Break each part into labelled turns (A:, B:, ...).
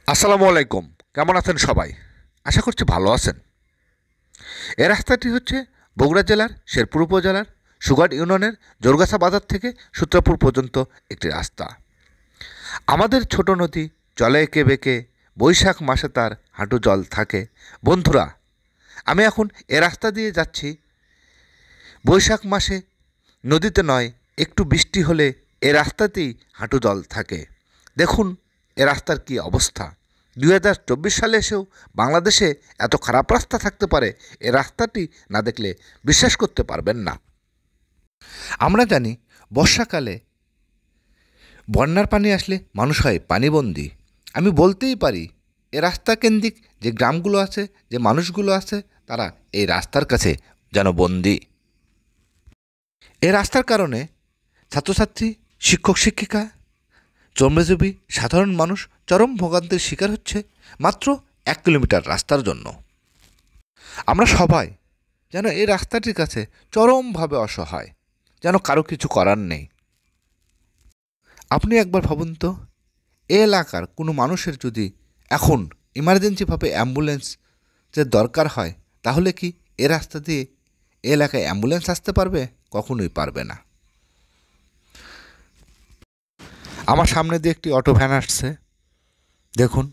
A: আসসালামু আলাইকুম। কেমন আছেন সবাই? আশা করছি ভালো আছেন। এই রাস্তাটি হচ্ছে বগুড়া জেলার শেরপুর উপজেলার সুগাট ইউনিয়নের জোরগাছা বাজার থেকে সূত্রাপুর পর্যন্ত একটি রাস্তা। আমাদের ছোট নদী জলে এঁকে বেঁকে বৈশাখ মাসে তার হাঁটু জল থাকে। বন্ধুরা, আমি এখন এ রাস্তা দিয়ে যাচ্ছি। বৈশাখ মাসে নদীতে নয়, একটু বৃষ্টি হলে এ রাস্তাতেই হাঁটু জল থাকে। দেখুন এ রাস্তার কী অবস্থা। 2024 সালে এসেও বাংলাদেশে এত খারাপ রাস্তা থাকতে পারে, এ রাস্তাটি না দেখলে বিশ্বাস করতে পারবেন না। আমরা জানি বর্ষাকালে বন্যার পানি আসলে মানুষ হয় পানিবন্দী। আমি বলতেই পারি এ রাস্তা কেন্দ্রিক যে গ্রামগুলো আছে, যে মানুষগুলো আছে, তারা এই রাস্তার কাছে যেন বন্দী। এই রাস্তার কারণে ছাত্রছাত্রী, শিক্ষক শিক্ষিকা, শ্রমজীবী সাধারণ মানুষ চরম ভোগান্তির শিকার হচ্ছে মাত্র 1 কিলোমিটার রাস্তার জন্য। আমরা সবাই যেন এই রাস্তাটির কাছে চরমভাবে অসহায়, যেন কারো কিছু করার নেই। আপনি একবার ভাবুন তো, এ এলাকার কোনো মানুষের যদি এখন ইমার্জেন্সিভাবে অ্যাম্বুলেন্সের দরকার হয়, তাহলে কি এ রাস্তা দিয়ে এ এলাকায় অ্যাম্বুলেন্স আসতে পারবে? কখনোই পারবে না। আমার সামনে দিয়ে একটি অটো ভ্যান আসছে। দেখুন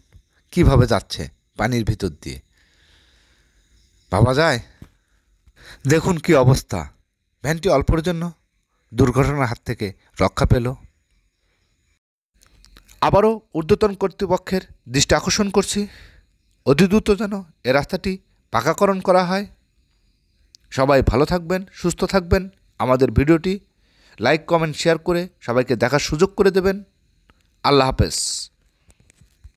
A: কিভাবে যাচ্ছে পানির ভিতর দিয়ে। ভাবা যায়? দেখুন কি অবস্থা। ভ্যানটি অল্পের জন্য দুর্ঘটনার হাত থেকে রক্ষা পেল। আবারও ঊর্ধ্বতন কর্তৃপক্ষের দৃষ্টি আকর্ষণ করছি, অতি দ্রুত যেন এ রাস্তাটি পাকাকরণ করা হয়। সবাই ভালো থাকবেন, সুস্থ থাকবেন। আমাদের ভিডিওটি লাইক, কমেন্ট, শেয়ার করে সবাইকে দেখার সুযোগ করে দেবেন। আল্লাহ হাফেজ।